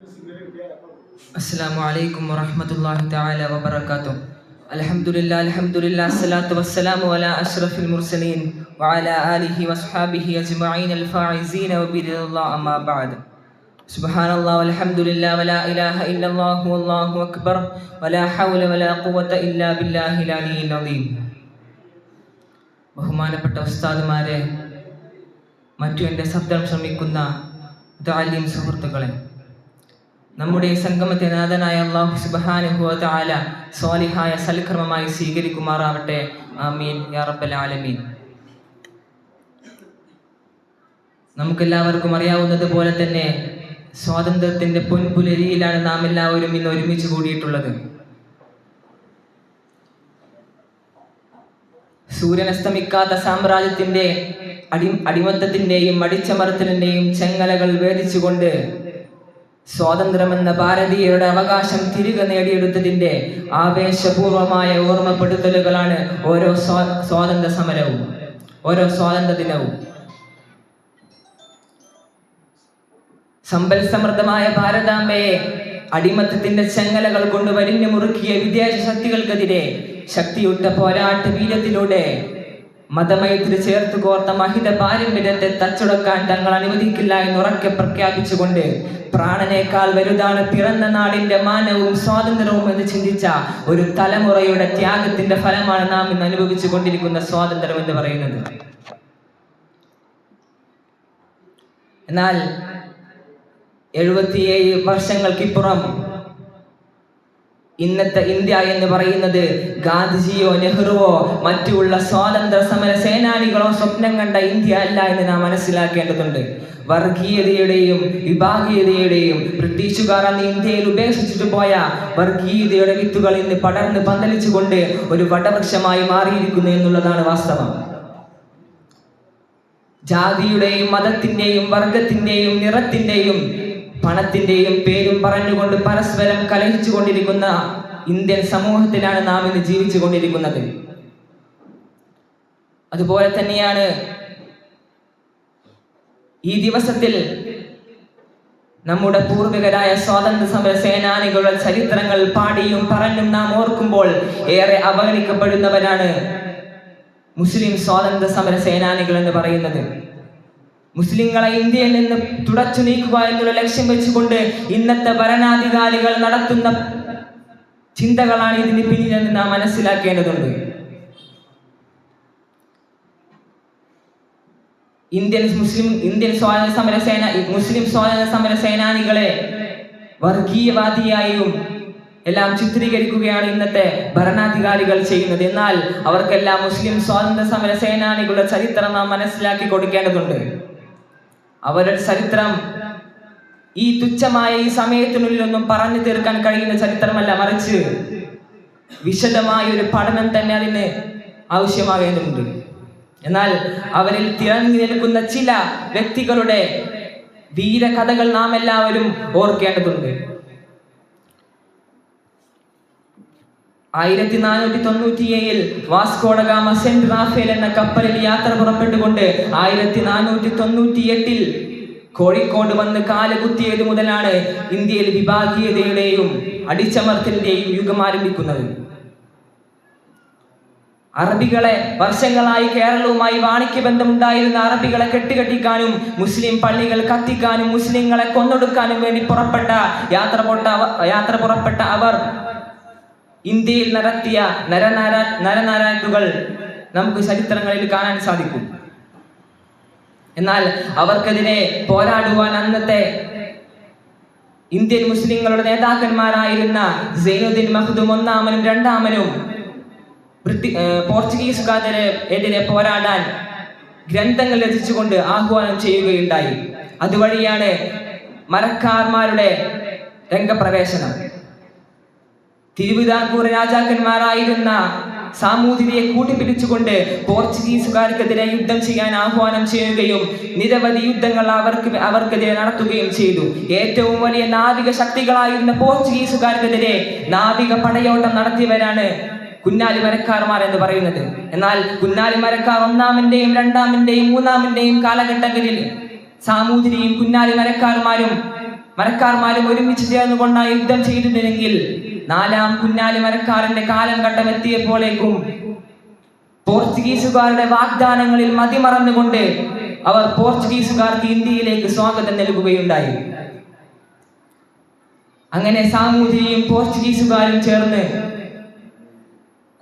Assalamu alaikum wa rahmatullahi ta'ala wa barakatuh. Alhamdulillah, salatu wassalamu ala ashrafil mursalin wa ala alihi wa sahbihi ajma'in al-fa'izin wa bidillah amma ba'd. Subhanallah walhamdulillah wa la ilaha illallah wallahu akbar wa la hawla wa la quwwata illa billahi al-aliyyil azim. ബഹുമാനപ്പെട്ട ഉസ്താദുമാരെ, മറ്റു എൻ്റെ ശബ്ദം ശ്രമിക്കുന്ന ദാലിം സുഹൃത്തുക്കളെ, നമ്മുടെ സംഗമത്തെ നാഥനായ അല്ലാഹു സുബ്ഹാനഹു വ തആല സ്വാലിഹായ സൽക്കർമ്മമായി സ്വീകരിക്കുമാറാവട്ടെ. ആമീൻ യാ റബ്ബൽ ആലമീൻ. നമുക്കെല്ലാവർക്കും അറിയാവുന്നത് പോലെ തന്നെ സ്വാതന്ത്ര്യത്തിന്റെ പൊൻപുലരിയിലാണ് നാം എല്ലാവരും ഇന്ന് ഒരുമിച്ച് കൂടിയിട്ടുള്ളത്. സൂര്യനസ്തമിക്കാത്ത സാമ്രാജ്യത്തിന്റെ അടിമത്തത്തിന്റെയും അടിച്ചമർത്തലിന്റെയും ചെങ്ങലകൾ ഭേദിച്ചുകൊണ്ട് സ്വാതന്ത്ര്യമെന്ന ഭാരതീയരുടെ അവകാശം തിരികെ നേടിയെടുത്തതിന്റെ ആവേശപൂർവമായ ഓർമ്മപ്പെടുത്തലുകളാണ് ഓരോ സ്വാതന്ത്ര്യ സമരവും, ഓരോ സ്വാതന്ത്ര്യ ദിനവും. സമ്പൽ സമൃദ്ധമായ ഭാരതാംബയെ അടിമത്തത്തിന്റെ ചെങ്ങലകൾ കൊണ്ട് വരിഞ്ഞു മുറുക്കിയ വിദേശ ശക്തികൾക്കെതിരെ ശക്തിയുറ്റ പോരാട്ട വീര്യത്തിലൂടെ മതമൈത്രി ചേർത്ത് കോർത്ത മഹിത പാരമ്പര്യത്തെ തച്ചുടക്കാൻ തങ്ങൾ അനുവദിക്കില്ല എന്നുറക്കെ പ്രഖ്യാപിച്ചുകൊണ്ട് പ്രാണനേക്കാൾ വലുതാണ് പിറന്ന നാടിന്റെ മാനവും സ്വാതന്ത്ര്യവും എന്ന് ചിന്തിച്ച ഒരു തലമുറയുടെ ത്യാഗത്തിന്റെ ഫലമാണ് നാം ഇന്ന് അനുഭവിച്ചു കൊണ്ടിരിക്കുന്ന സ്വാതന്ത്ര്യം എന്ന് പറയുന്നത്. എന്നാൽ 77 വർഷങ്ങൾക്കിപ്പുറം ഇന്നത്തെ ഇന്ത്യ എന്ന് പറയുന്നത് ഗാന്ധിജിയോ നെഹ്റുവോ മറ്റുള്ള സ്വാതന്ത്ര്യ സമര സേനാനികളോ സ്വപ്നം കണ്ട ഇന്ത്യ അല്ല എന്ന് നാം മനസ്സിലാക്കേണ്ടതുണ്ട്. വർഗീയതയുടെയും വിഭാഗീയതയുടെയും ബ്രിട്ടീഷുകാർ അന്ന് ഇന്ത്യയിൽ ഉപേക്ഷിച്ചിട്ട് പോയ വർഗീയതയുടെ വിത്തുകൾ ഇന്ന് പടർന്ന് പന്തലിച്ചുകൊണ്ട് ഒരു വടവൃക്ഷമായി മാറിയിരിക്കുന്നു എന്നുള്ളതാണ് വാസ്തവം. ജാതിയുടെയും മതത്തിന്റെയും വർഗത്തിന്റെയും നിറത്തിന്റെയും പണത്തിന്റെയും പേരും പറഞ്ഞുകൊണ്ട് പരസ്പരം കലഹിച്ചു കൊണ്ടിരിക്കുന്ന ഇന്ത്യൻ സമൂഹത്തിലാണ് നാം ഇന്ന് ജീവിച്ചു കൊണ്ടിരിക്കുന്നത്. അതുപോലെ തന്നെയാണ് ഈ ദിവസത്തിൽ നമ്മുടെ പൂർവികരായ സ്വാതന്ത്ര്യ സമര സേനാനികളുടെ ചരിത്രങ്ങൾ പാടിയും പറഞ്ഞും നാം ഓർക്കുമ്പോൾ ഏറെ അവഗണിക്കപ്പെടുന്നവരാണ് മുസ്ലിം സ്വാതന്ത്ര്യ സമര സേനാനികൾ എന്ന് പറയുന്നത്. മുസ്ലിങ്ങളെ ഇന്ത്യയിൽ നിന്ന് തുടച്ചു നീക്കുക എന്നുള്ള ലക്ഷ്യം വെച്ചുകൊണ്ട് ഇന്നത്തെ ഭരണാധികാരികൾ നടത്തുന്ന ചിന്തകളാണ് ഇതിന് പിന്നിലെന്ന് നാം മനസ്സിലാക്കേണ്ടതുണ്ട്. മുസ്ലിം സ്വാതന്ത്ര്യ സമര സേനാനികളെ വർഗീയവാദിയായും എല്ലാം ചിത്രീകരിക്കുകയാണ് ഇന്നത്തെ ഭരണാധികാരികൾ ചെയ്യുന്നത്. എന്നാൽ അവർക്കെല്ലാം മുസ്ലിം സ്വാതന്ത്ര്യ സമര സേനാനികളുടെ ചരിത്രം നാം മനസ്സിലാക്കി കൊടുക്കേണ്ടതുണ്ട്. അവരുടെ ചരിത്രം ഈ തുച്ഛമായ ഈ സമയത്തിനുള്ളിലൊന്നും പറഞ്ഞു തീർക്കാൻ കഴിയുന്ന ചരിത്രമല്ല, മറിച്ച് വിശദമായ ഒരു പഠനം തന്നെ അതിന് ആവശ്യമാകേണ്ടതുണ്ട്. എന്നാൽ അവരിൽ തിളങ്ങി നിൽക്കുന്ന ചില വ്യക്തികളുടെ വീരകഥകൾ നാം എല്ലാവരും ഓർക്കേണ്ടതുണ്ട്. 1497 Vasco da Gama Saint Raphael എന്ന കപ്പലിൽ യാത്ര പുറപ്പെട്ടുകൊണ്ട് 1498 കോഴിക്കോട് വന്ന് കാലുകുത്തിയത് മുതലാണ് ഇന്ത്യയിൽ വിഭാഗീയതയുടെയും അടിച്ചമർത്തലിന്റെയും യുഗം ആരംഭിക്കുന്നത്. അറബികളെ വർഷങ്ങളായി കേരളവുമായി വാണിജ്യ ബന്ധമുണ്ടായിരുന്ന അറബികളെ കെട്ടിക്കാനും മുസ്ലിം പള്ളികൾ കത്തിക്കാനും മുസ്ലിങ്ങളെ കൊന്നൊടുക്കാനും വേണ്ടി യാത്ര പുറപ്പെട്ട അവർ ഇന്ത്യയിൽ നടത്തിയ നരനാരായണുകൾ നമുക്ക് ചരിത്രങ്ങളിൽ കാണാൻ സാധിക്കും. എന്നാൽ അവർക്കെതിരെ പോരാടുവാൻ അന്നത്തെ ഇന്ത്യൻ മുസ്ലിങ്ങളുടെ നേതാക്കന്മാരായിരുന്ന സൈനുദ്ദീൻ മഖ്ദൂം ഒന്നാമനും രണ്ടാമനും പോർച്ചുഗീസുകാരെതിരെ പോരാടാൻ ഗ്രന്ഥങ്ങൾ രചിച്ചുകൊണ്ട് ആഹ്വാനം ചെയ്യുകയുണ്ടായി. അതുവഴിയാണ് മരക്കാർമാരുടെ രംഗപ്രവേശനം. തിരുവിതാംകൂർ രാജാക്കന്മാരായിരുന്ന സാമൂതിരിയെ കൂട്ടിപ്പിടിച്ചുകൊണ്ട് പോർച്ചുഗീസുകാർക്കെതിരെ യുദ്ധം ചെയ്യാൻ ആഹ്വാനം ചെയ്യുകയും നിരവധി യുദ്ധങ്ങൾ അവർക്കെതിരെ നടത്തുകയും ചെയ്തു. ഏറ്റവും വലിയ നാവിക ശക്തികളായിരുന്ന പോർച്ചുഗീസുകാർക്കെതിരെ നാവിക പടയോട്ടം നടത്തിയവരാണ് കുഞ്ഞാലി മരക്കാർമാർ എന്ന് പറയുന്നത്. എന്നാൽ കുഞ്ഞാലി മരക്കാർ ഒന്നാമന്റെയും രണ്ടാമന്റെയും മൂന്നാമന്റെയും കാലഘട്ടങ്ങളിൽ സാമൂതിരിയും കുഞ്ഞാലി മരക്കാർമാരും മരക്കാർമാരും ഒരുമിച്ച് ചേർന്നുകൊണ്ടാണ് യുദ്ധം ചെയ്തിരുന്നെങ്കിൽ 4-ാം കുഞ്ഞാലി മരക്കാരന്റെ കാലം ഘട്ടം എത്തിയപ്പോഴേക്കും പോർച്ചുഗീസുകാരുടെ വാഗ്ദാനങ്ങളിൽ മതിമറന്നുകൊണ്ട് അവർ പോർച്ചുഗീസുകാർക്ക് ഇന്ത്യയിലേക്ക് സ്വാഗതം നൽകുകയുണ്ടായി. അങ്ങനെ സാമൂതിരിയും പോർച്ചുഗീസുകാരും ചേർന്ന്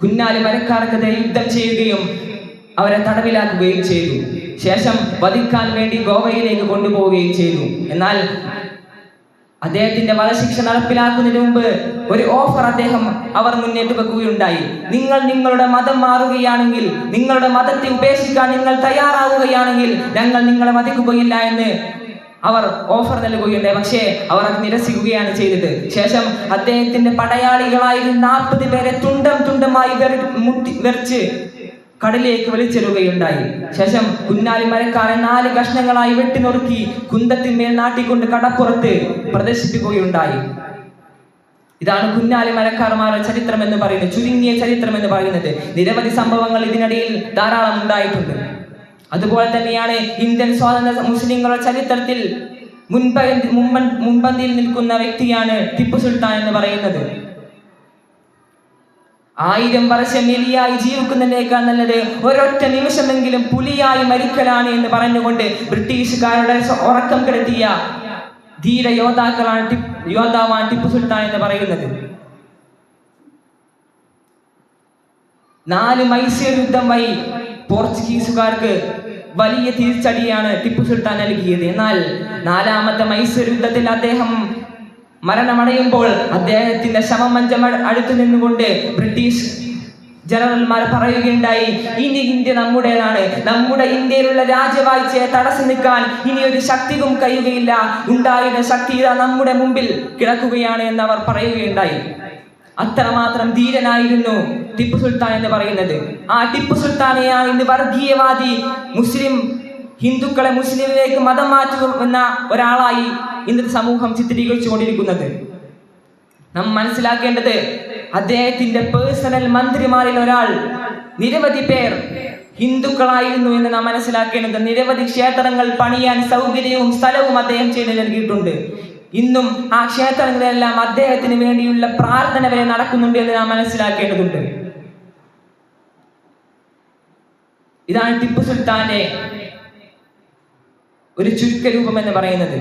കുഞ്ഞാലി മരക്കാർക്കെതിരെ യുദ്ധം ചെയ്യുകയും അവരെ തടവിലാക്കുകയും ചെയ്തു. ശേഷം വധിക്കാൻ വേണ്ടി ഗോവയിലേക്ക് കൊണ്ടുപോവുകയും ചെയ്തു. എന്നാൽ അദ്ദേഹത്തിന്റെ വധശിക്ഷ നടപ്പിലാക്കുന്നതിന് മുമ്പ് ഒരു ഓഫർ അവർ മുന്നേറ്റ് വെക്കുകയുണ്ടായി. നിങ്ങൾ നിങ്ങളുടെ മതം മാറുകയാണെങ്കിൽ, നിങ്ങളുടെ മതത്തെ ഉപേക്ഷിക്കാൻ നിങ്ങൾ തയ്യാറാവുകയാണെങ്കിൽ ഞങ്ങൾ നിങ്ങളെ വധിക്കുകയില്ല എന്ന് അവർ ഓഫർ നൽകുകയുണ്ടായി. പക്ഷേ അവർ അത് നിരസിക്കുകയാണ് ചെയ്തത്. ശേഷം അദ്ദേഹത്തിന്റെ പടയാളികളായിരുന്ന 40 പേരെ തുണ്ടമായി വെറിച്ച് കടലിലേക്ക് വലിച്ചെറിയുകയുണ്ടായി. ശേഷം കുഞ്ഞാലി മരക്കാരൻ 4 കഷ്ണങ്ങളായി വെട്ടിനുറുക്കി കുന്തത്തിന്മേൽ നാട്ടിക്കൊണ്ട് കടപ്പുറത്ത് പ്രദർശിപ്പിക്കുകയുണ്ടായി. ഇതാണ് കുഞ്ഞാലി മരക്കാർമാരുടെ ചരിത്രം എന്ന് പറയുന്നത്, ചുരുങ്ങിയ ചരിത്രം എന്ന് പറയുന്നത്. നിരവധി സംഭവങ്ങൾ ഇതിനിടയിൽ ധാരാളം ഉണ്ടായിട്ടുണ്ട്. അതുപോലെ തന്നെയാണ് ഇന്ത്യൻ സ്വാതന്ത്ര്യ മുസ്ലിങ്ങളുടെ ചരിത്രത്തിൽ മുൻപന്തിയിൽ നിൽക്കുന്ന വ്യക്തിയാണ് ടിപ്പു സുൽത്താൻ എന്ന് പറയുന്നത്. 1000 വർഷം എലിയായി ജീവിക്കുന്നതിനേക്കാൾ നല്ലത് ഒരൊറ്റ നിമിഷമെങ്കിലും പുലിയായി മരിക്കലാണ് എന്ന് പറഞ്ഞുകൊണ്ട് ബ്രിട്ടീഷുകാരുടെ ഉറക്കം കെടുത്തിയ ധീര യോദ്ധാവാണ് ടിപ്പു സുൽത്താൻ എന്ന് പറയുന്നത്. 4 മൈസൂർ യുദ്ധം വഴി പോർച്ചുഗീസുകാർക്ക് വലിയ തിരിച്ചടിയാണ് ടിപ്പു സുൽത്താൻ നൽകിയത്. എന്നാൽ 4ാമത്തെ മൈസൂർ യുദ്ധത്തിൽ അദ്ദേഹം മരണമടയുമ്പോൾ അദ്ദേഹത്തിന്റെ ശവമഞ്ചം അടുത്തു നിന്നുകൊണ്ട് ബ്രിട്ടീഷ് ജനറൽമാർ പറയുകയുണ്ടായി, ഇനി ഇന്ത്യ നമ്മുടേതാണ്, നമ്മുടെ ഇന്ത്യയിലുള്ള രാജവാഴ്ചയെ തടസ്സം നിൽക്കാൻ ഇനി ഒരു ശക്തിക്കും കഴിയുകയില്ല, ഉണ്ടായിരുന്ന ശക്തി നമ്മുടെ മുമ്പിൽ കിടക്കുകയാണ് എന്ന് അവർ പറയുകയുണ്ടായി. അത്രമാത്രം ധീരനായിരുന്നു ടിപ്പു സുൽത്താൻ എന്ന് പറയുന്നത്. ആ ടിപ്പു സുൽത്താനെയാണ് ഇന്ന് വർഗീയവാദി ഹിന്ദുക്കളെ മുസ്ലിമിലേക്ക് മതം മാറ്റുമെന്ന ഒരാളായി ഇന്നത്തെ സമൂഹം ചിത്രീകരിച്ചുകൊണ്ടിരിക്കുന്നത്. നാം മനസ്സിലാക്കേണ്ടത്, അദ്ദേഹത്തിന്റെ പേഴ്സണൽ മന്ത്രിമാരിൽ ഒരാൾ, നിരവധി പേർ ഹിന്ദുക്കളായിരുന്നു എന്ന് നാം മനസ്സിലാക്കേണ്ടത്. നിരവധി ക്ഷേത്രങ്ങൾ പണിയാൻ സൗകര്യവും സ്ഥലവും അദ്ദേഹം ചെയ്തു നൽകിയിട്ടുണ്ട്. ഇന്നും ആ ക്ഷേത്രങ്ങളെല്ലാം അദ്ദേഹത്തിന് വേണ്ടിയുള്ള പ്രാർത്ഥന വരെ നടക്കുന്നുണ്ട് എന്ന് നാം മനസ്സിലാക്കേണ്ടതുണ്ട്. ഇതാണ് ടിപ്പു സുൽത്താന്റെ ഒരു ചുരുക്കരൂപം എന്ന് പറയുന്നത്.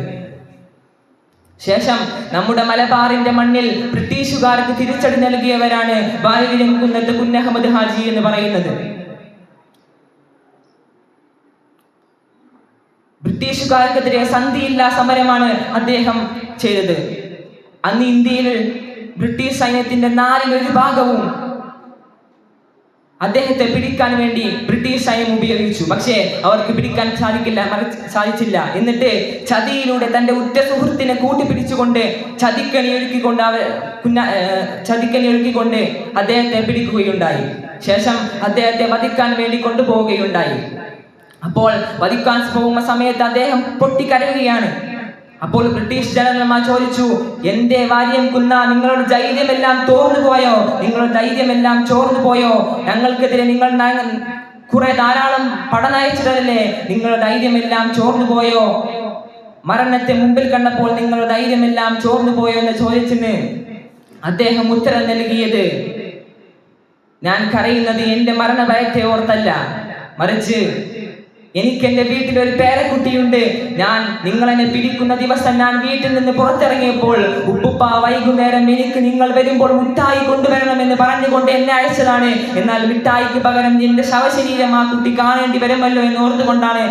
ശേഷം നമ്മുടെ മലബാറിന്റെ മണ്ണിൽ ബ്രിട്ടീഷുകാർക്ക് തിരിച്ചടി നൽകിയവരാണ് ബാലവിലങ്കുന്നത്ത് കുഞ്ഞഹമ്മദ് ഹാജി എന്ന് പറയുന്നത്. ബ്രിട്ടീഷുകാർക്കെതിരെ സന്ധിയില്ലാ സമരമാണ് അദ്ദേഹം ചെയ്തത്. അന്ന് ഇന്ത്യയിൽ ബ്രിട്ടീഷ് സൈന്യത്തിന്റെ 1/4 ഭാഗവും അദ്ദേഹത്തെ പിടിക്കാൻ വേണ്ടി ബ്രിട്ടീഷ് സൈന്യം ഉപയോഗിച്ചു. പക്ഷേ അവർക്ക് പിടിക്കാൻ സാധിച്ചില്ല. എന്നിട്ട് ചതിയിലൂടെ തന്റെ ഉറ്റ സുഹൃത്തിനെ കൂട്ടിപ്പിടിച്ചുകൊണ്ട് ചതിക്കണിയൊരുക്കിക്കൊണ്ട് അദ്ദേഹത്തെ പിടിക്കുകയുണ്ടായി. ശേഷം അദ്ദേഹത്തെ വധിക്കാൻ വേണ്ടി കൊണ്ടുപോവുകയുണ്ടായി. അപ്പോൾ വധിക്കാൻ പോകുന്ന സമയത്ത് അദ്ദേഹം പൊട്ടിക്കരയുകയാണ്. അപ്പോൾ ബ്രിട്ടീഷ് ജനറൽമാർ ചോദിച്ചു, എന്തേ വാര്യം കുന്ന, നിങ്ങളുടെ ധൈര്യമെല്ലാം ചോർന്നു പോയോ? ഞങ്ങൾക്കെതിരെ നിങ്ങൾ ധാരാളം പടനയിച്ചിട്ടല്ലേ, നിങ്ങളുടെ ധൈര്യമെല്ലാം ചോർന്നു പോയോ? മരണത്തെ മുമ്പിൽ കണ്ടപ്പോൾ നിങ്ങളുടെ ധൈര്യമെല്ലാം ചോർന്നു പോയോ എന്ന് ചോദിച്ചിന് അദ്ദേഹം ഉത്തരം നൽകിയത്, ഞാൻ കരയുന്നത് എന്റെ മരണഭയത്തെ ഓർത്തല്ല, മറിച്ച് എനിക്ക് എന്റെ വീട്ടിൽ ഒരു പേരക്കുട്ടിയുണ്ട്. നിങ്ങളെന്നെ പിടിക്കുന്ന ദിവസം ഞാൻ വീട്ടിൽ നിന്ന് പുറത്തിറങ്ങിയപ്പോൾ ഉപ്പുപ്പ വൈകുന്നേരം എനിക്ക് നിങ്ങൾ വരുമ്പോൾ മിഠായി കൊണ്ടുവരണമെന്ന് പറഞ്ഞുകൊണ്ട് എന്നെ അയച്ചതാണ്. എന്നാൽ മിഠായിക്ക് പകരം എന്റെ ശവശരീരം ആ കുട്ടി കാണേണ്ടി വരുമല്ലോ എന്ന് ഓർത്തുകൊണ്ടാണ്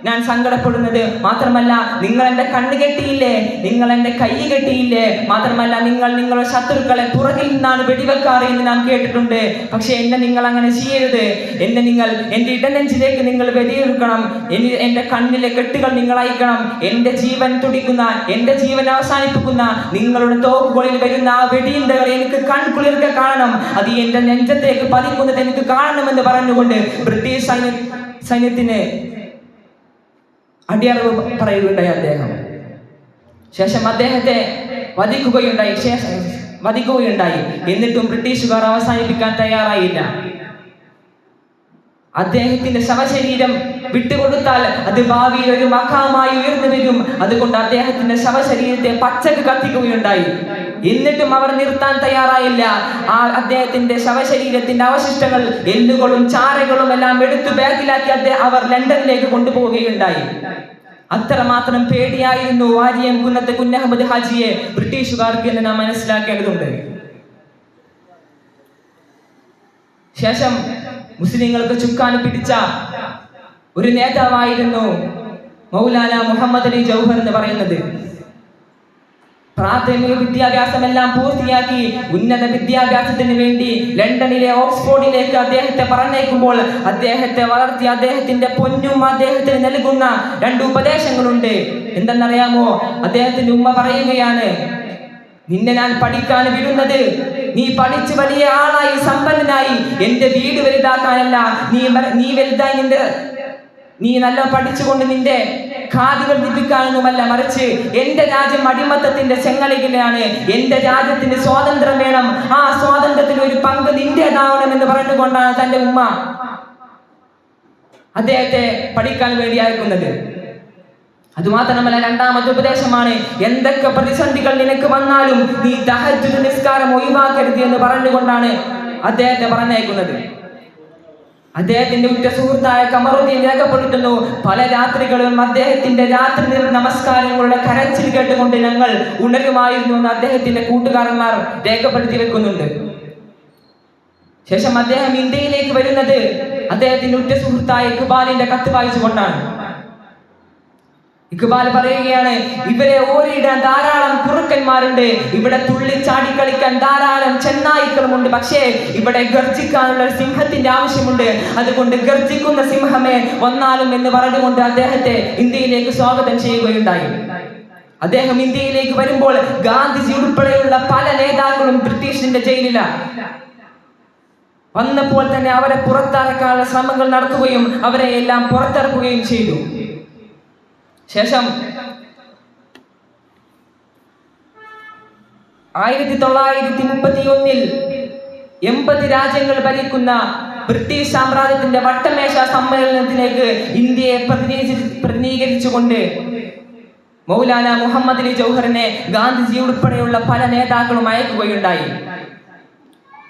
ഞാൻ സങ്കടപ്പെടുന്നത്. മാത്രമല്ല, നിങ്ങൾ എന്റെ കണ്ണ് കെട്ടിയില്ലേ, നിങ്ങൾ എന്റെ കൈ കെട്ടിയില്ലേ, മാത്രമല്ല നിങ്ങൾ നിങ്ങളുടെ ശത്രുക്കളെ പുറകിൽ നിന്നാണ് വെടിവെക്കാറ് എന്ന് ഞാൻ കേട്ടിട്ടുണ്ട്. പക്ഷെ എന്നെ നിങ്ങൾ അങ്ങനെ ചെയ്യരുത്. എന്റെ ഇടനെഞ്ചിലേക്ക് നിങ്ങൾ വെടിവെക്കണം. എന്റെ കണ്ണിലെ കെട്ടുകൾ നിങ്ങൾ അയക്കണം. എന്റെ ജീവൻ തുടിക്കുന്ന, എന്റെ ജീവൻ അവസാനിപ്പിക്കുന്ന നിങ്ങളുടെ തോക്കുകളിൽ വരുന്ന ആ വെടിയുണ്ടകൾ എനിക്ക് കൺകുളിർക്കെ കാണണം. അത് എന്റെ നെഞ്ചത്തേക്ക് പതിക്കുന്നത് എനിക്ക് കാണണമെന്ന് പറഞ്ഞുകൊണ്ട് ബ്രിട്ടീഷ് സൈന്യത്തിന് അടിയറവ് പറയുകയുണ്ടായി അദ്ദേഹം. ശേഷം അദ്ദേഹത്തെ വധിക്കുകയുണ്ടായി. എന്നിട്ടും ബ്രിട്ടീഷുകാർ അവസാനിപ്പിക്കാൻ തയ്യാറായില്ല. അദ്ദേഹത്തിന്റെ ശവശരീരം വിട്ടുകൊടുത്താൽ അത് ഭാവിയിൽ ഒരു മഖാമായി ഉയർന്നു വരും. അതുകൊണ്ട് അദ്ദേഹത്തിന്റെ ശവശരീരത്തെ പച്ചക്ക് കത്തിക്കുകയുണ്ടായി. എന്നിട്ടും അവർ നിർത്താൻ തയ്യാറായില്ല. അദ്ദേഹത്തിന്റെ ശവശരീരത്തിന്റെ അവശിഷ്ടങ്ങൾ, എല്ലുകളും ചാരകളും എല്ലാം എടുത്തു ബാഗിലാക്കി അവർ ലണ്ടനിലേക്ക് കൊണ്ടുപോവുകയുണ്ടായി. അത്രമാത്രം പേടിയായിരുന്നു വാരിയം കുന്നത്ത് കുഞ്ഞഹമ്മദ് ഹാജിയെ ബ്രിട്ടീഷുകാർക്ക് എന്ന് നാം മനസ്സിലാക്കേണ്ടതുണ്ട്. ശേഷം മുസ്ലിങ്ങൾക്ക് ചുക്കാൻ പിടിച്ച ഒരു നേതാവായിരുന്നു മൗലാന മുഹമ്മദ് അലി ജൗഹർ എന്ന് പറയുന്നത്. പ്രാഥമിക വിദ്യാഭ്യാസമെല്ലാം പൂർത്തിയാക്കി ഉന്നത വിദ്യാഭ്യാസത്തിന് വേണ്ടി ലണ്ടനിലെ ഓക്സ്ഫോർഡിലേക്ക് അദ്ദേഹത്തെ പറഞ്ഞേക്കുമ്പോൾ അദ്ദേഹത്തെ വളർത്തി അദ്ദേഹത്തിന്റെ പൊന്നും അദ്ദേഹത്തിന് നൽകുന്ന 2 ഉപദേശങ്ങളുണ്ട്. എന്തെന്നറിയാമോ? അദ്ദേഹത്തിന്റെ ഉമ്മ പറയുകയാണ്, നിന്നെ ഞാൻ പഠിക്കാൻ വിടുന്നത് നീ പഠിച്ച് വലിയ ആളായി സമ്പന്നനായി എന്റെ വീട് വലുതാക്കാനല്ല, നീ വലുതായി നീ നല്ല പഠിച്ചുകൊണ്ട് നിന്റെ ഖാദികൾ ലഭിക്കാനൊന്നുമല്ല, മറിച്ച് എന്റെ രാജ്യം അടിമത്തത്തിന്റെ ചെങ്ങലയിലാണ്, എന്റെ രാജ്യത്തിന് സ്വാതന്ത്ര്യം വേണം, ആ സ്വാതന്ത്ര്യത്തിന് ഒരു പങ്ക് നിന്റേതാവണം എന്ന് പറഞ്ഞുകൊണ്ടാണ് തന്റെ ഉമ്മ അദ്ദേഹത്തെ പഠിക്കാൻ വേണ്ടി അയക്കുന്നത്. അതുമാത്രമല്ല, 2ാമത്തെ ഉപദേശമാണ്, എന്തൊക്കെ പ്രതിസന്ധികൾ നിനക്ക് വന്നാലും നീ തഹജ്ജുദ് നിസ്കാരം ഒഴിവാക്കരുത് എന്ന് പറഞ്ഞുകൊണ്ടാണ് അദ്ദേഹത്തെ പറഞ്ഞയക്കുന്നത്. അദ്ദേഹത്തിന്റെ ഉറ്റ സുഹൃത്തായ ഖമറുദ്ദീൻ രേഖപ്പെടുത്തുന്നു, പല രാത്രികളും അദ്ദേഹത്തിന്റെ രാത്രി നമസ്കാരങ്ങളുടെ കരച്ചിൽ കേട്ടുകൊണ്ട് ഞങ്ങൾ ഉണരുമായിരുന്നു എന്ന് അദ്ദേഹത്തിന്റെ കൂട്ടുകാരന്മാർ രേഖപ്പെടുത്തി വെക്കുന്നുണ്ട്. ശേഷം അദ്ദേഹം ഇന്ത്യയിലേക്ക് വരുന്നത് അദ്ദേഹത്തിന്റെ ഉറ്റ സുഹൃത്തായ ഇഖ്ബാലിന്റെ കത്ത് വായിച്ചുകൊണ്ടാണ്. ഇഖ്ബാൽ പറയുകയാണ്, ഇവരെ ഓരിയിടാൻ ധാരാളം കുറുക്കന്മാരുണ്ട്, ഇവിടെ തുള്ളിച്ചാടി കളിക്കാൻ ധാരാളം ചെന്നായ്ക്കളുമുണ്ട്, പക്ഷേ ഇവിടെ ഗർജിക്കാനുള്ള സിംഹത്തിന്റെ ആവശ്യമുണ്ട്, അതുകൊണ്ട് ഗർജിക്കുന്ന സിംഹമേ വന്നാലും എന്ന് പറഞ്ഞുകൊണ്ട് അദ്ദേഹത്തെ ഇന്ത്യയിലേക്ക് സ്വാഗതം ചെയ്യുകയുണ്ടായി. അദ്ദേഹം ഇന്ത്യയിലേക്ക് വരുമ്പോൾ ഗാന്ധിജി ഉൾപ്പെടെയുള്ള പല നേതാക്കളും ബ്രിട്ടീഷിന്റെ ജയിലിലാണ്. വന്നപ്പോൾ തന്നെ അവരെ പുറത്തിറക്കാനുള്ള ശ്രമങ്ങൾ നടത്തുകയും അവരെ എല്ലാം പുറത്തിറക്കുകയും ചെയ്തു. ശേഷം 1931 80 രാജ്യങ്ങൾ ഭരിക്കുന്ന ബ്രിട്ടീഷ് സാമ്രാജ്യത്തിന്റെ വട്ടമേശ സമ്മേളനത്തിലേക്ക് ഇന്ത്യയെ പ്രതിനിധീകരിച്ചുകൊണ്ട് മൗലാന മുഹമ്മദ് അലി ജൗഹറിനെ ഗാന്ധിജി ഉൾപ്പെടെയുള്ള പല നേതാക്കളും അയക്കുകയുണ്ടായി.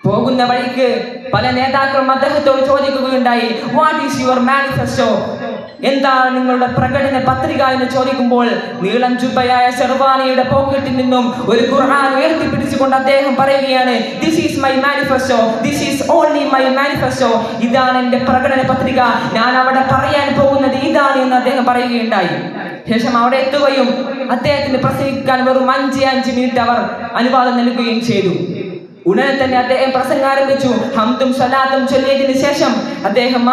പോകുന്ന വഴിക്ക് പല നേതാക്കളും അദ്ദേഹത്തോട് ചോദിക്കുകയുണ്ടായി, വാട്ട് ഈസ് യുവർ മാനിഫെസ്റ്റോ, എന്താണ് നിങ്ങളുടെ പ്രകടന പത്രിക എന്ന് ചോദിക്കുമ്പോൾ നീളം ചുബയായ ശർവാനിയുടെ പോക്കറ്റിൽ നിന്നും ഒരു ഖുർആൻ ഉയർത്തിപ്പിടിച്ചുകൊണ്ട് അദ്ദേഹം പറയുകയാണ്, this is my manifesto, this is only my manifesto, ഇതാണ് എന്റെ പ്രകടന പത്രിക, ഞാൻ അവിടെ പറയാൻ പോകുന്നത് ഇതാണ് എന്ന് അദ്ദേഹം പറയുകയുണ്ടായി. ശേഷം അവിടെ എത്തുകയും അദ്ദേഹത്തിന് പ്രസംഗിക്കാൻ വെറും 5 മിനിറ്റ് അവർ അനുവാദം നൽകുകയും ചെയ്തു. ഉടനെ തന്നെ അദ്ദേഹം പ്രസംഗം ആരംഭിച്ചു. ഹംദും സ്വലാത്തും ചൊല്ലിയതിനു ശേഷം അദ്ദേഹം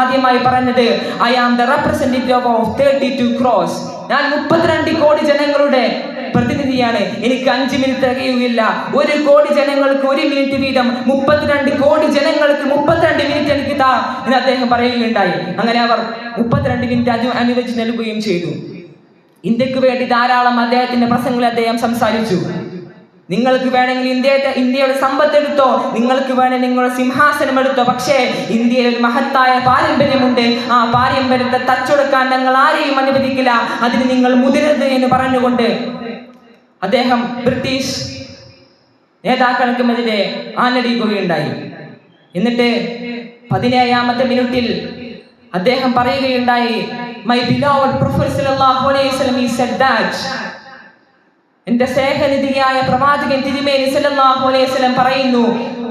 ആദ്യമായി പറഞ്ഞത്, I am the representative of 32 crores, ഞാൻ 32 കോടി ജനങ്ങളുടെ പ്രതിനിധിയാണ്, എനിക്ക് 5 മിനിറ്റ് തികയുകയില്ല, 1 കോടി ജനങ്ങൾക്ക് 1 മിനിറ്റ് വീതം, 32 കോടി ജനങ്ങൾക്ക് 32 മിനിറ്റ് എനിക്ക് താ എന്ന് അദ്ദേഹം പറയുകയുണ്ടായി. അങ്ങനെ അവർ 32 മിനിറ്റ് അനുവദിച്ച് നൽകുകയും ചെയ്തു. ഇന്ത്യക്ക് വേണ്ടി ധാരാളം അദ്ദേഹത്തിന്റെ പ്രസംഗങ്ങളിൽ അദ്ദേഹം സംസാരിച്ചു. നിങ്ങൾക്ക് വേണമെങ്കിൽ ഇന്ത്യയുടെ സമ്പത്ത് എടുത്തോ, നിങ്ങൾക്ക് വേണമെങ്കിൽ നിങ്ങളുടെ സിംഹാസനം എടുത്തോ, പക്ഷേ ഇന്ത്യയിൽ ഒരു മഹത്തായ പാരമ്പര്യമുണ്ട്, ആ പാരമ്പര്യത്തെ തച്ചൊടുക്കാൻ ഞങ്ങൾ ആരെയും അനുവദിക്കില്ല, അതിന് നിങ്ങൾ മുതിരരുത് എന്ന് പറഞ്ഞുകൊണ്ട് അദ്ദേഹം ബ്രിട്ടീഷ് നേതാക്കൾക്കുമെതിരെ ആഞ്ഞടിക്കുകയുണ്ടായി. എന്നിട്ട് 17ാമത്തെ മിനിറ്റിൽ അദ്ദേഹം പറയുകയുണ്ടായി, മൈ ബിലോവഡ് പ്രൊഫറ്റ് സല്ലല്ലാഹു അലൈഹി വസല്ലം he said that, എന്റെ സ്നേഹനിധിയായ പ്രവാചകൻ തിരുമേനി സല്ലല്ലാഹു അലൈഹി വസല്ലം പറയുന്നു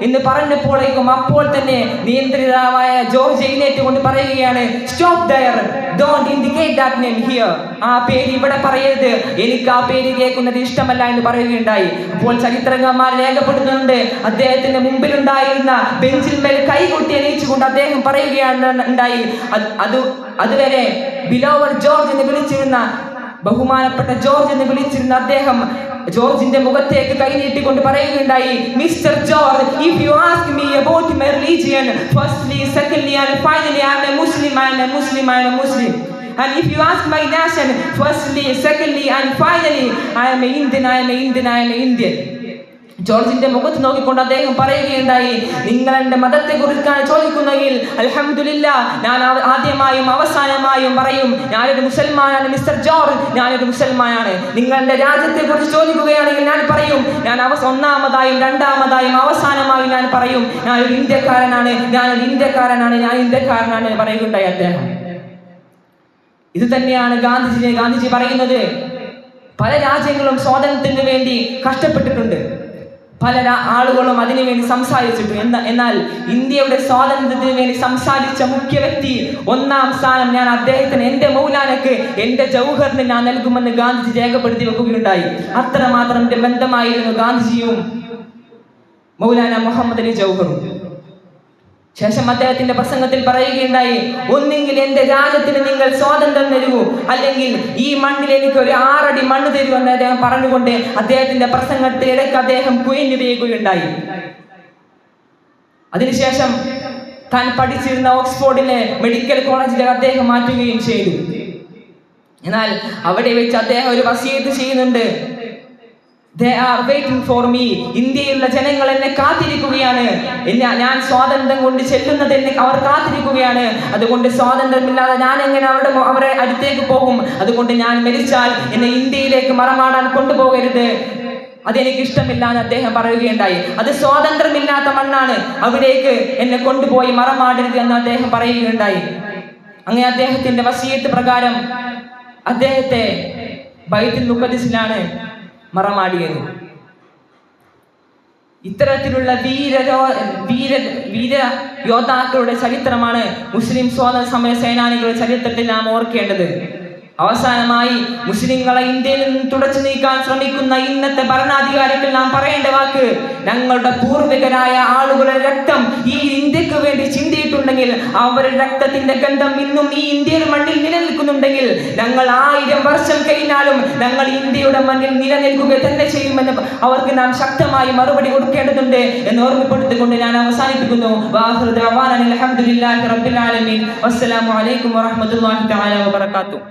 എന്ന് പറഞ്ഞപ്പോഴേക്കും അപ്പോൾ തന്നെ നിയന്ത്രിതാവായ ജോർജ് എഴുന്നേറ്റുകൊണ്ട് പറയുകയാണ്, stop there, don't indicate that name here, ആ പേര് ഇവിടെ പറയരുത്, എനിക്ക് ആ പേര് കേൾക്കുന്നത് ഇഷ്ടമല്ല എന്ന് പറയുകയുണ്ടായി. അപ്പോൾ ചരിത്രകാരന്മാർ രേഖപ്പെടുത്തുന്നുണ്ട്, അദ്ദേഹത്തിന്റെ മുമ്പിലുണ്ടായിരുന്ന ബെഞ്ചിൽ മേൽ കൈകൊട്ടി എണീച്ചുകൊണ്ട് അദ്ദേഹം പറയുകയാണ് ഉണ്ടായി, അതുവരെ ബിലോവർ ജോർജ് എന്ന് വിളിച്ചിരുന്ന, ബഹുമാനപ്പെട്ട ജോർജ് എന്ന് വിളിച്ചിരുന്ന അദ്ദേഹം ജോർജിന്റെ മുഖത്തേക്ക് കൈനീട്ടിക്കൊണ്ട് പറയുകയുണ്ടായി, mister George, if you ask me about my religion, firstly, secondly and finally I am a Muslim, I am a Muslim, I am a Muslim. And if you ask my nation, firstly, secondly and finally I am a Indian, I am a Indian, I am a Indian. ജോർജിന്റെ മുഖത്ത് നോക്കിക്കൊണ്ട് അദ്ദേഹം പറയുകയുണ്ടായി, നിങ്ങൾ എന്റെ മതത്തെ കുറിച്ചാണ് ചോദിക്കുന്നെങ്കിൽ അൽഹംദുലില്ലാഹ്, ഞാൻ ആദ്യമായും അവസാനമായും പറയും ഞാനൊരു മുസൽമാനാണ് മിസ്റ്റർ ജോർജ്, ഞാനൊരു മുസൽമാനാണ്. നിങ്ങൾ എന്റെ രാജ്യത്തെ കുറിച്ച് ചോദിക്കുകയാണെങ്കിൽ ഞാൻ പറയും, ഞാൻ ഒന്നാമതായും രണ്ടാമതായും അവസാനമായും ഞാൻ പറയും ഞാനൊരു ഇന്ത്യക്കാരനാണ്, ഞാനൊരു ഇന്ത്യക്കാരനാണ്, ഞാൻ ഇന്ത്യക്കാരനാണ് പറയുകയുണ്ടായി അദ്ദേഹം. ഇത് തന്നെയാണ് ഗാന്ധിജി പറയുന്നത്. പല രാജ്യങ്ങളും സ്വാതന്ത്ര്യത്തിന് വേണ്ടി കഷ്ടപ്പെട്ടിട്ടുണ്ട്, പല ആളുകളും അതിനുവേണ്ടി സംസാരിച്ചിട്ടുണ്ട്. എന്നാൽ ഇന്ത്യയുടെ സ്വാതന്ത്ര്യത്തിന് വേണ്ടി സംസാരിച്ച മുഖ്യ വ്യക്തി, ഒന്നാം സ്ഥാനം ഞാൻ അദ്ദേഹത്തിന്, എന്റെ മൗലാനക്ക്, എന്റെ ജൗഹറിന് ഞാൻ നൽകുമെന്ന് ഗാന്ധിജി രേഖപ്പെടുത്തി വെക്കുകയുണ്ടായി. അത്രമാത്രം ബന്ധമായിരുന്നു ഗാന്ധിജിയും മൗലാന മുഹമ്മദ് അലി ജൗഹറും. ശേഷം അദ്ദേഹത്തിന്റെ പ്രസംഗത്തിൽ പറയുകയുണ്ടായി, ഒന്നെങ്കിൽ എന്റെ രാജ്യത്തിന് നിങ്ങൾ സ്വാതന്ത്ര്യം തരൂ, അല്ലെങ്കിൽ ഈ മണ്ണിൽ എനിക്ക് ഒരു 6 അടി മണ്ണ് തരൂ എന്ന് അദ്ദേഹം പറഞ്ഞുകൊണ്ട് അദ്ദേഹത്തിന്റെ പ്രസംഗത്തിനിടയ്ക്ക് അദ്ദേഹം കുഴഞ്ഞു വീഴുകയുണ്ടായി. അതിനുശേഷം താൻ പഠിച്ചിരുന്ന ഓക്സ്ഫോർഡിലെ മെഡിക്കൽ കോളേജിലേക്ക് അദ്ദേഹം മാറ്റുകയും ചെയ്തു. എന്നാൽ അവിടെ വെച്ച് അദ്ദേഹം ഒരു വസിയത്ത് ചെയ്യുന്നുണ്ട്, They are waiting for me. ഇന്ത്യയിലുള്ള ജനങ്ങൾ എന്നെ കാത്തിരിക്കുകയാണ്, ഞാൻ സ്വാതന്ത്ര്യം കൊണ്ട് ചെല്ലുന്നത് അവർ കാത്തിരിക്കുകയാണ്. അതുകൊണ്ട് സ്വാതന്ത്ര്യമില്ലാതെ ഞാൻ എങ്ങനെ അവരെ അടുത്തേക്ക് പോകും? അതുകൊണ്ട് ഞാൻ മരിച്ചാൽ എന്നെ ഇന്ത്യയിലേക്ക് മറമാടാൻ കൊണ്ടുപോകരുത്, അതെനിക്ക് ഇഷ്ടമില്ല എന്ന് അദ്ദേഹം പറയുകയുണ്ടായി. അത് സ്വാതന്ത്ര്യമില്ലാത്ത മണ്ണാണ്, അവിടേക്ക് എന്നെ കൊണ്ടുപോയി മറമാടരുത് എന്ന് അദ്ദേഹം പറയുകയുണ്ടായി. അങ്ങനെ അദ്ദേഹത്തിന്റെ വസിയത്ത് പ്രകാരം അദ്ദേഹത്തെ ബൈത്തുൽ മുഖദ്ദിസിലാണ് മറമാടിയത്. ഇത്തരത്തിലുള്ള വീര യോദ്ധാക്കളുടെ ചരിത്രമാണ് മുസ്ലിം സ്വാതന്ത്ര്യ സമര സേനാനികളുടെ ചരിത്രത്തിൽ നാം ഓർക്കേണ്ടത്. അവസാനമായി മുസ്ലിങ്ങളെ ഇന്ത്യയിൽ നിന്ന് തുടച്ചു നീക്കാൻ ശ്രമിക്കുന്ന ഇന്നത്തെ ഭരണാധികാരികൾ നാം പറയേണ്ട വാക്ക്, ഞങ്ങളുടെ പൂർവികരായ ആളുകളുടെ രക്തം ഈ ഇന്ത്യക്ക് വേണ്ടി ചിന്തിയിട്ടുണ്ടെങ്കിൽ, അവരുടെ രക്തത്തിന്റെ ഗന്ധം ഇന്നും ഈ ഇന്ത്യയുടെ മണ്ണിൽ നിലനിൽക്കുന്നുണ്ടെങ്കിൽ, ഞങ്ങൾ 1000 വർഷം കഴിഞ്ഞാലും ഞങ്ങൾ ഇന്ത്യയുടെ മണ്ണിൽ നിലനിൽക്കുക തന്നെ ചെയ്യുമെന്ന് അവർക്ക് നാം ശക്തമായി മറുപടി കൊടുക്കേണ്ടതുണ്ട് എന്ന് ഓർമ്മപ്പെടുത്തിക്കൊണ്ട് ഞാൻ അവസാനിപ്പിക്കുന്നു. അൽഹംദുലില്ലാഹി റബ്ബിൽ ആലമീൻ. വസ്സലാമു അലൈക്കും വറഹ്മത്തുള്ളാഹി തആല വബറകാതുഹു.